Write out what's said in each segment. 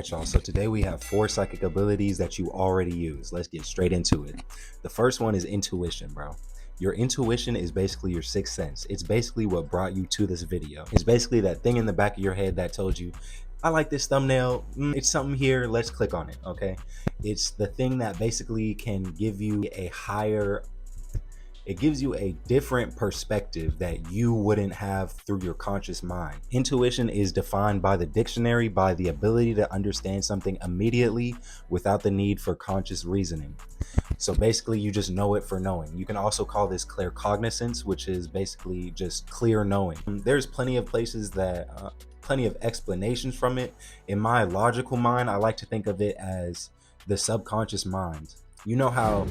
right, y'all. So today we have 4 psychic abilities that you already use. Let's get straight into it. The first one is intuition, bro. Your intuition is basically your sixth sense. It's basically what brought you to this video. It's basically that thing in the back of your head that told you, I like this thumbnail. It's something here. Let's click on it. Okay. It's the thing that basically can give you a higher, it gives you a different perspective that you wouldn't have through your conscious mind. Intuition is defined by the dictionary by the ability to understand something immediately without the need for conscious reasoning. So basically you just know it for knowing. You can also call this claircognizance, which is basically just clear knowing. There's plenty of places that, plenty of explanations from it. In my logical mind, I like to think of it as the subconscious mind. You know how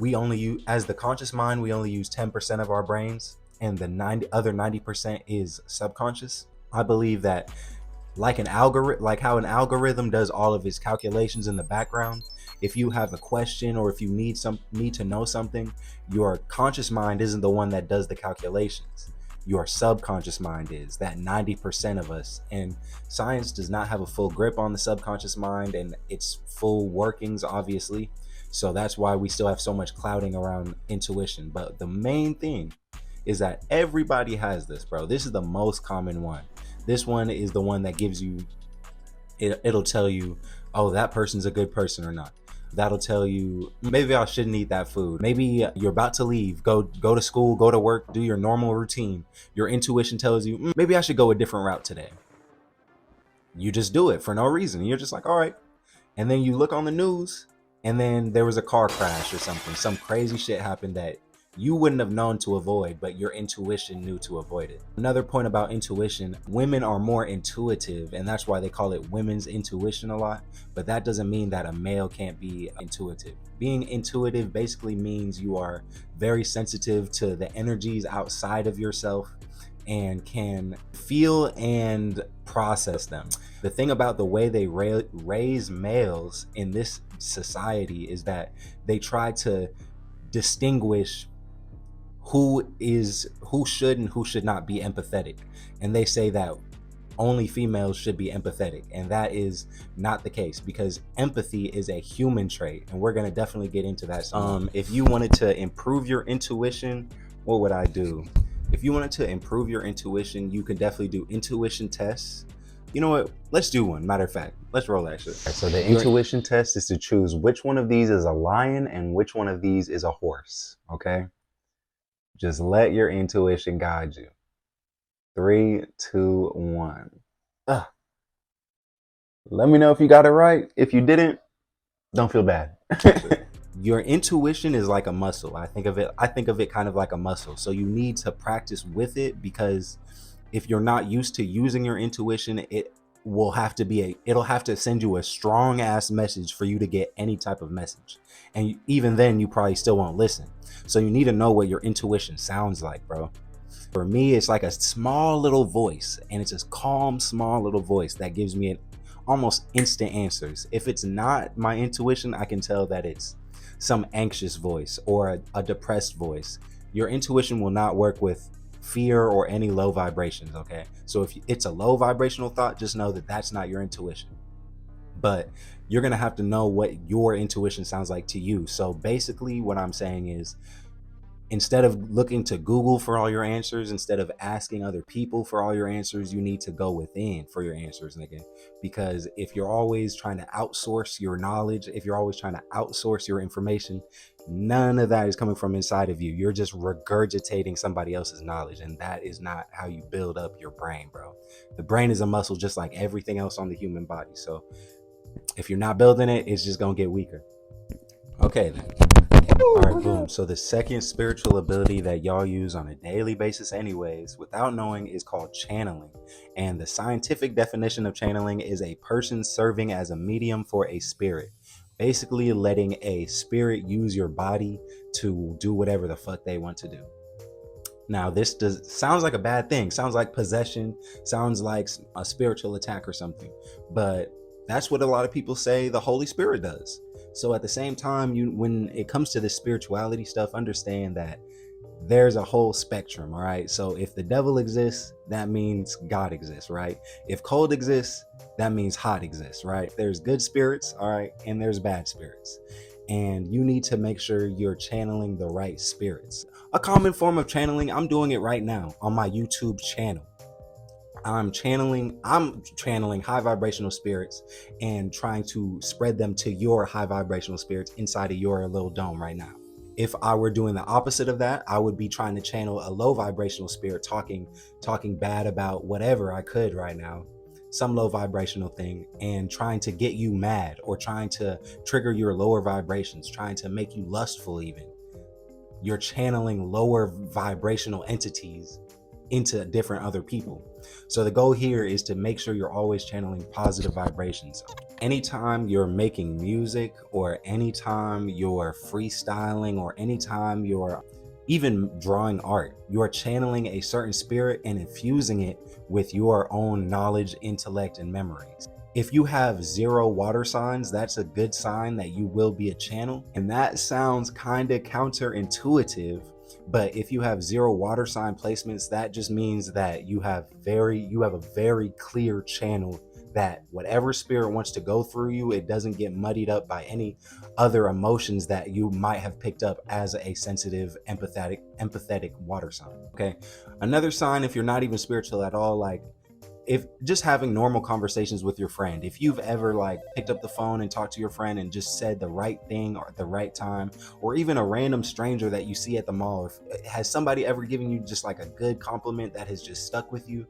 we only use, as the conscious mind, we only use 10% of our brains and the other 90% is subconscious. I believe that like an algorithm, like how an algorithm does all of its calculations in the background, if you have a question or if you need to know something, your conscious mind isn't the one that does the calculations. Your subconscious mind is that 90% of us, and science does not have a full grip on the subconscious mind and its full workings, obviously. So that's why we still have so much clouding around intuition. But the main thing is that everybody has this, bro. This is the most common one. This one is the one that gives you, it'll tell you, oh, that person's a good person or not. That'll tell you, maybe I shouldn't eat that food. Maybe you're about to leave, go to school, go to work, do your normal routine. Your intuition tells you, maybe I should go a different route today. You just do it for no reason. You're just like, all right. And then you look on the news, and then there was a car crash or something. Some crazy shit happened that you wouldn't have known to avoid, but your intuition knew to avoid it. Another point about intuition, women are more intuitive, and that's why they call it women's intuition a lot. But that doesn't mean that a male can't be intuitive. Being intuitive basically means you are very sensitive to the energies outside of yourself and can feel and process them. The thing about the way they raise males in this society is that they try to distinguish who should and who should not be empathetic. And they say that only females should be empathetic, and that is not the case, because empathy is a human trait, and we're going to definitely get into that. If you wanted to improve your intuition, what would I do? If you wanted to improve your intuition, you can definitely do intuition tests. You know what? Let's do one. Matter of fact, let's roll that shit. So the intuition test is to choose which one of these is a lion and which one of these is a horse. Okay? Just let your intuition guide you. 3, 2, 1. Let me know if you got it right. If you didn't, don't feel bad. Your intuition is like a muscle. I think of it kind of like a muscle. So you need to practice with it, because if you're not used to using your intuition, it'll have to send you a strong ass message for you to get any type of message. And even then you probably still won't listen. So you need to know what your intuition sounds like, bro. For me, it's like a small little voice, and it's a calm, small little voice that gives me almost instant answers. If it's not my intuition, I can tell that it's some anxious voice or a depressed voice. Your intuition will not work with fear or any low vibrations. Okay, so if it's a low vibrational thought, just know that that's not your intuition. But you're gonna have to know what your intuition sounds like to you. So basically what I'm saying is, instead of looking to Google for all your answers, instead of asking other people for all your answers, you need to go within for your answers, nigga. Because if you're always trying to outsource your knowledge, if you're always trying to outsource your information, none of that is coming from inside of you. You're just regurgitating somebody else's knowledge, and that is not how you build up your brain, bro. The brain is a muscle just like everything else on the human body. So if you're not building it, it's just gonna get weaker. Okay then. All right, boom. So the second spiritual ability that y'all use on a daily basis anyways, without knowing, is called channeling. And the scientific definition of channeling is a person serving as a medium for a spirit. Basically letting a spirit use your body to do whatever the fuck they want to do. Now, this sounds like a bad thing. Sounds like possession. Sounds like a spiritual attack or something. But that's what a lot of people say the Holy Spirit does. So at the same time, when it comes to this spirituality stuff, understand that there's a whole spectrum, all right? So if the devil exists, that means God exists, right? If cold exists, that means hot exists, right? There's good spirits, all right, and there's bad spirits. And you need to make sure you're channeling the right spirits. A common form of channeling, I'm doing it right now on my YouTube channel. I'm channeling high vibrational spirits and trying to spread them to your high vibrational spirits inside of your little dome right now. If I were doing the opposite of that, I would be trying to channel a low vibrational spirit talking bad about whatever I could right now, some low vibrational thing, and trying to get you mad or trying to trigger your lower vibrations, trying to make you lustful even. You're channeling lower vibrational entities into different other people. So the goal here is to make sure you're always channeling positive vibrations. Anytime you're making music, or anytime you're freestyling, or anytime you're even drawing art, you're channeling a certain spirit and infusing it with your own knowledge, intellect, and memories. If you have 0 water signs, that's a good sign that you will be a channel. And that sounds kind of counterintuitive, but if you have 0 water sign placements, that just means that you have a very clear channel, that whatever spirit wants to go through you, it doesn't get muddied up by any other emotions that you might have picked up as a sensitive, empathetic water sign. Okay. Another sign, if you're not even spiritual at all, like if just having normal conversations with your friend, if you've ever like picked up the phone and talked to your friend and just said the right thing or at the right time, or even a random stranger that you see at the mall, has somebody ever given you just like a good compliment that has just stuck with you,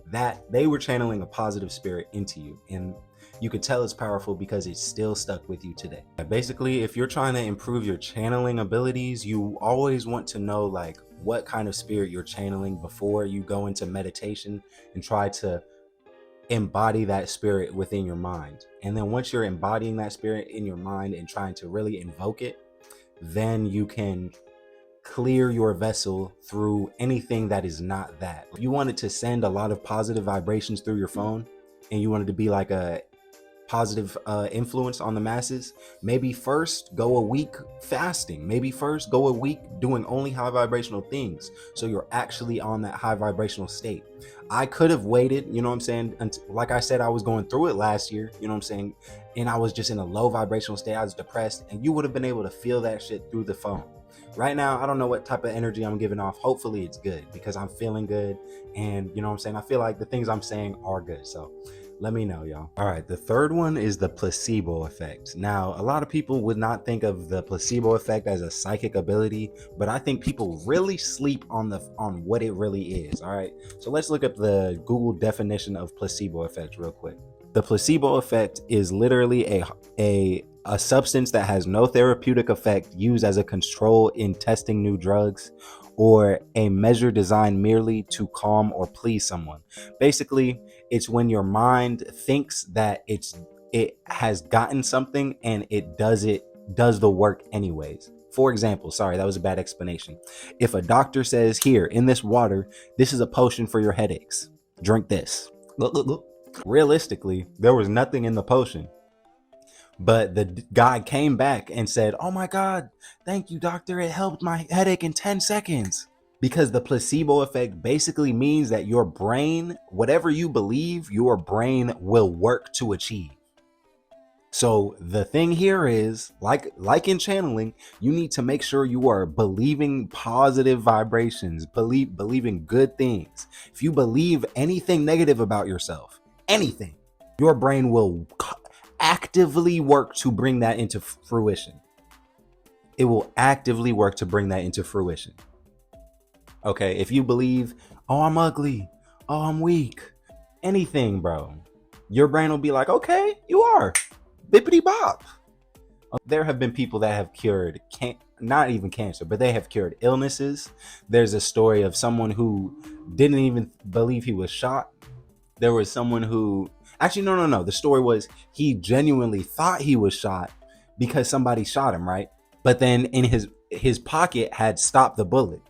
that they were channeling a positive spirit into you. And you could tell it's powerful because it's still stuck with you today. Basically, if you're trying to improve your channeling abilities, you always want to know like what kind of spirit you're channeling before you go into meditation and try to embody that spirit within your mind. And then once you're embodying that spirit in your mind and trying to really invoke it, then you can clear your vessel through anything that is not that. If you wanted to send a lot of positive vibrations through your phone and you wanted to be like a positive influence on the masses, maybe first go a week fasting, maybe first go a week doing only high vibrational things, so you're actually on that high vibrational state. I could have waited, you know what I'm saying, until, like I said, I was going through it last year, you know what I'm saying, and I was just in a low vibrational state, I was depressed, and you would have been able to feel that shit through the phone. Right now, I don't know what type of energy I'm giving off. Hopefully it's good, because I'm feeling good, and you know what I'm saying, I feel like the things I'm saying are good. So let me know, y'all. All right, the third one is the placebo effect. Now, a lot of people would not think of the placebo effect as a psychic ability, but I think people really sleep on what it really is. All right, so let's look up the Google definition of placebo effect real quick. The placebo effect is literally a substance that has no therapeutic effect, used as a control in testing new drugs, or a measure designed merely to calm or please someone. Basically, it's when your mind thinks that it has gotten something and it does the work anyways. For example, sorry, that was a bad explanation. If a doctor says, here in this water, this is a potion for your headaches, drink this. Realistically, there was nothing in the potion. But the guy came back and said, oh my God, thank you, doctor. It helped my headache in 10 seconds. Because the placebo effect basically means that your brain, whatever you believe, your brain will work to achieve. So the thing here is, like in channeling, you need to make sure you are believing positive vibrations, believing good things. If you believe anything negative about yourself, anything, your brain will actively work to bring that into fruition. It will actively work to bring that into fruition. Okay, if you believe, oh, I'm ugly, oh, I'm weak, anything, bro, your brain will be like, okay, you are, bippity bop. There have been people that have cured, not even cancer, but they have cured illnesses. There's a story of someone who didn't even believe he was shot. There was someone who, actually, no. The story was he genuinely thought he was shot because somebody shot him, right? But then in his pocket had stopped the bullet.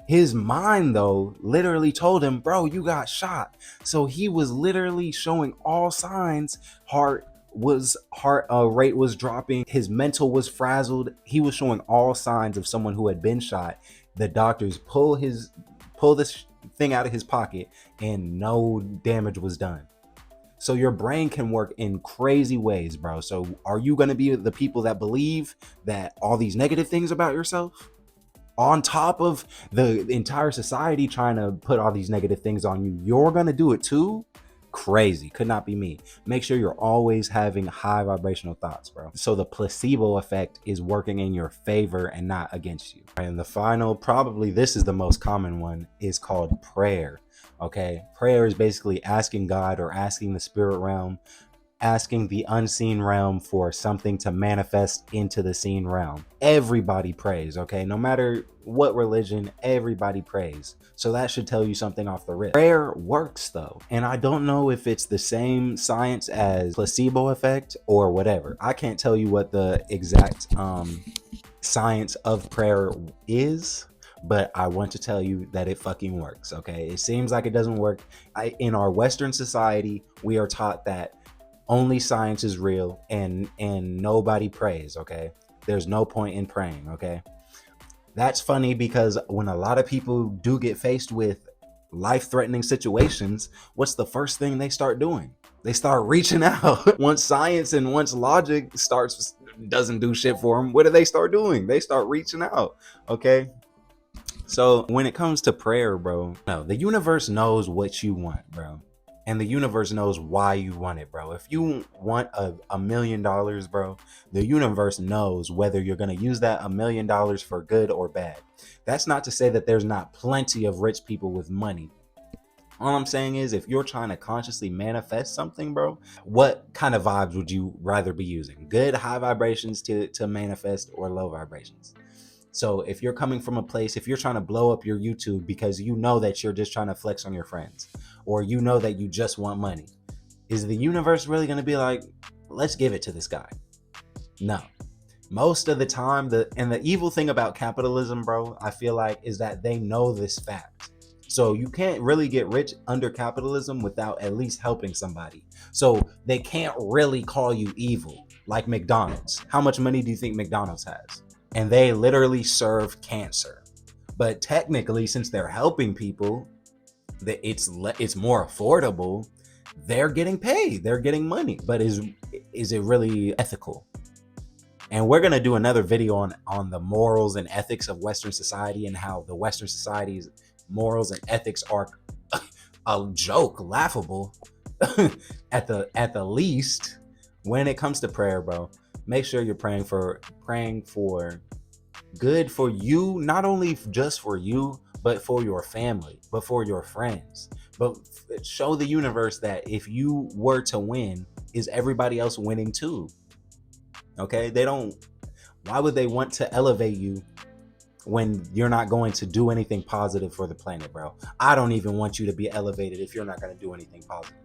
His mind, though, literally told him, bro, you got shot. So he was literally showing all signs. Heart rate was dropping. His mental was frazzled. He was showing all signs of someone who had been shot. The doctors pull this thing out of his pocket and no damage was done. So your brain can work in crazy ways, bro. So are you going to be the people that believe that all these negative things about yourself, on top of the entire society trying to put all these negative things on you, you're going to do it too? Crazy. Could not be me. Make sure you're always having high vibrational thoughts, bro. So the placebo effect is working in your favor and not against you. And the final, probably this is the most common one, is called prayer. Okay, prayer is basically asking God or asking the spirit realm, asking the unseen realm for something to manifest into the seen realm. Everybody prays, okay? No matter what religion, everybody prays. So that should tell you something off the rip. Prayer works though. And I don't know if it's the same science as placebo effect or whatever. I can't tell you what the exact science of prayer is, but I want to tell you that it fucking works, okay? It seems like it doesn't work. In our Western society, we are taught that only science is real and nobody prays, okay? There's no point in praying, okay? That's funny because when a lot of people do get faced with life-threatening situations, what's the first thing they start doing? They start reaching out. Once science and once logic doesn't do shit for them, what do they start doing? They start reaching out, okay? So when it comes to prayer, bro, no, the universe knows what you want, bro. And the universe knows why you want it, bro. If you want $1 million, bro, the universe knows whether you're going to use that $1 million for good or bad. That's not to say that there's not plenty of rich people with money. All I'm saying is, if you're trying to consciously manifest something, bro, what kind of vibes would you rather be using? Good high vibrations to manifest, or low vibrations? So if you're coming from a place, if you're trying to blow up your YouTube because you know that you're just trying to flex on your friends, or you know that you just want money, is the universe really going to be like, let's give it to this guy? No. Most of the time, the evil thing about capitalism, bro, I feel like, is that they know this fact. So you can't really get rich under capitalism without at least helping somebody. So they can't really call you evil like McDonald's. How much money do you think McDonald's has? And they literally serve cancer. But technically, since they're helping people, that it's more affordable, they're getting paid, they're getting money. But is it really ethical? And we're going to do another video on the morals and ethics of Western society, and how the Western society's morals and ethics are a joke, laughable at the least. When it comes to prayer, bro, make sure you're praying for good for you, not only just for you, but for your family, but for your friends. But show the universe that if you were to win, is everybody else winning too? Okay, why would they want to elevate you when you're not going to do anything positive for the planet, bro? I don't even want you to be elevated if you're not going to do anything positive.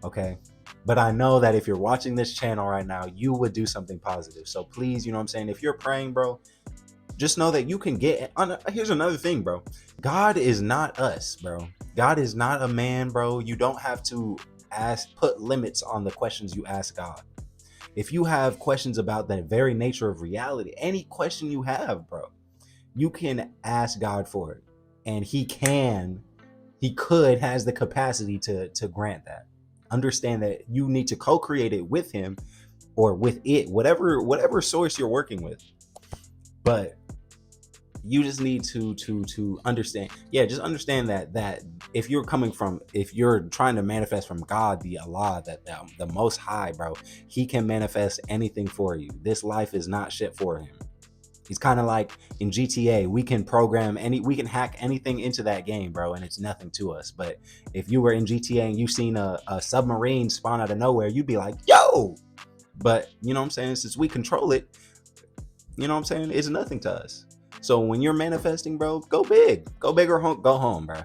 Okay, but I know that if you're watching this channel right now, you would do something positive. So please, you know what I'm saying, if you're praying, bro, just know that you can get here's another thing, bro. God is not us, bro. God is not a man, bro. You don't have to put limits on the questions you ask God. If you have questions about the very nature of reality, any question you have, bro, you can ask God for it, and he has the capacity to grant that. Understand that you need to co-create it with him, or with it, whatever source you're working with. But you just need to understand, just understand that if you're trying to manifest from God, the Allah, that the Most High, bro, he can manifest anything for you. This life is not shit for him. He's kind of like in GTA, we can hack anything into that game, bro, and it's nothing to us. But if you were in GTA and you seen a submarine spawn out of nowhere, you'd be like, yo. But you know what I'm saying, since we control it, you know what I'm saying, it's nothing to us. So when you're manifesting, bro, go big or go home, bro.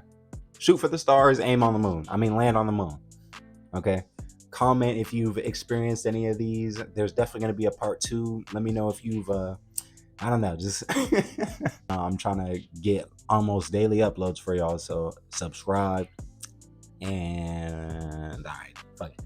Shoot for the stars, aim on the moon. Land on the moon. Okay. Comment if you've experienced any of these. There's definitely going to be a part 2. Let me know if you've I don't know, just I'm trying to get almost daily uploads for y'all, so subscribe. And all right, fuck it.